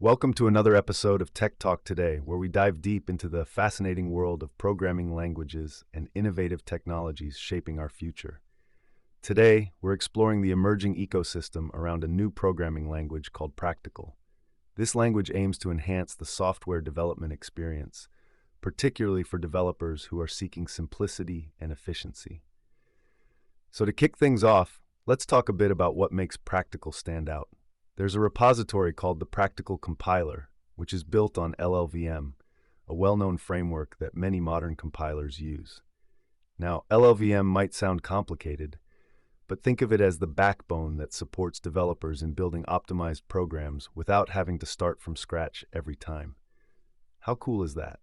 Welcome to another episode of Tech Talk Today, where we dive deep into the fascinating world of programming languages and innovative technologies shaping our future. Today, we're exploring the emerging ecosystem around a new programming language called Practical. This language aims to enhance the software development experience, particularly for developers who are seeking simplicity and efficiency. So to kick things off, let's talk a bit about what makes Practical stand out. There's a repository called the Practical Compiler, which is built on LLVM, a well-known framework that many modern compilers use. Now, LLVM might sound complicated, but think of it as the backbone that supports developers in building optimized programs without having to start from scratch every time. How cool is that?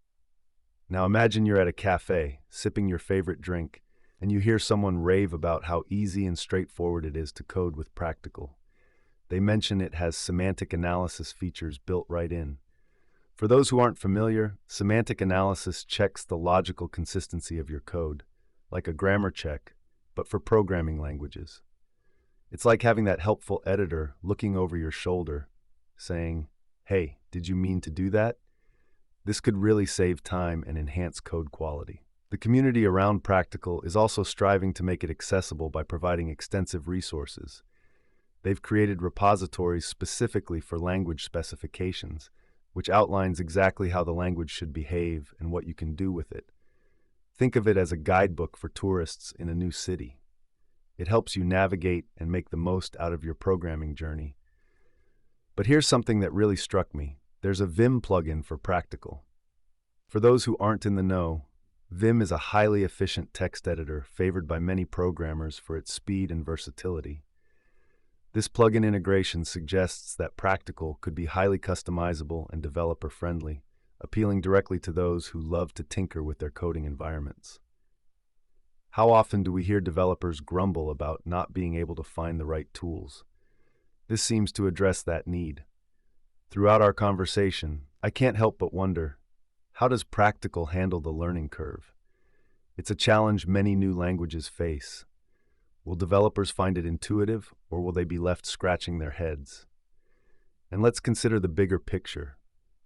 Now imagine you're at a cafe, sipping your favorite drink, and you hear someone rave about how easy and straightforward it is to code with Practical. They mention it has semantic analysis features built right in. For those who aren't familiar, semantic analysis checks the logical consistency of your code, like a grammar check, but for programming languages. It's like having that helpful editor looking over your shoulder, saying, "Hey, did you mean to do that?" This could really save time and enhance code quality. The community around Practical is also striving to make it accessible by providing extensive resources. They've created repositories specifically for language specifications, which outlines exactly how the language should behave and what you can do with it. Think of it as a guidebook for tourists in a new city. It helps you navigate and make the most out of your programming journey. But here's something that really struck me. There's a Vim plugin for Practical. For those who aren't in the know, Vim is a highly efficient text editor favored by many programmers for its speed and versatility. This plugin integration suggests that Practical could be highly customizable and developer-friendly, appealing directly to those who love to tinker with their coding environments. How often do we hear developers grumble about not being able to find the right tools? This seems to address that need. Throughout our conversation, I can't help but wonder, how does Practical handle the learning curve? It's a challenge many new languages face. Will developers find it intuitive, or will they be left scratching their heads? And let's consider the bigger picture.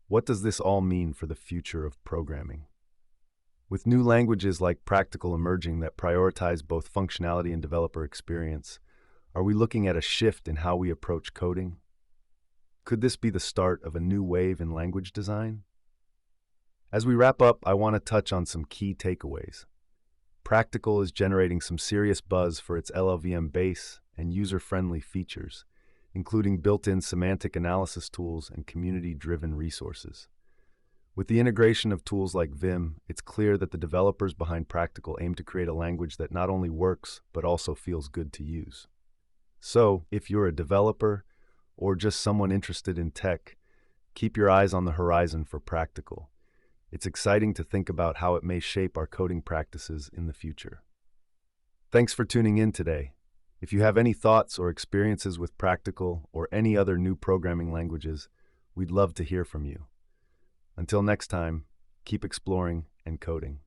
What does this all mean for the future of programming? With new languages like Practical emerging that prioritize both functionality and developer experience, are we looking at a shift in how we approach coding? Could this be the start of a new wave in language design? As we wrap up, I want to touch on some key takeaways. Practical is generating some serious buzz for its LLVM base and user-friendly features, including built-in semantic analysis tools and community-driven resources. With the integration of tools like Vim, it's clear that the developers behind Practical aim to create a language that not only works, but also feels good to use. So, if you're a developer or just someone interested in tech, keep your eyes on the horizon for Practical. It's exciting to think about how it may shape our coding practices in the future. Thanks for tuning in today. If you have any thoughts or experiences with Practical or any other new programming languages, we'd love to hear from you. Until next time, keep exploring and coding.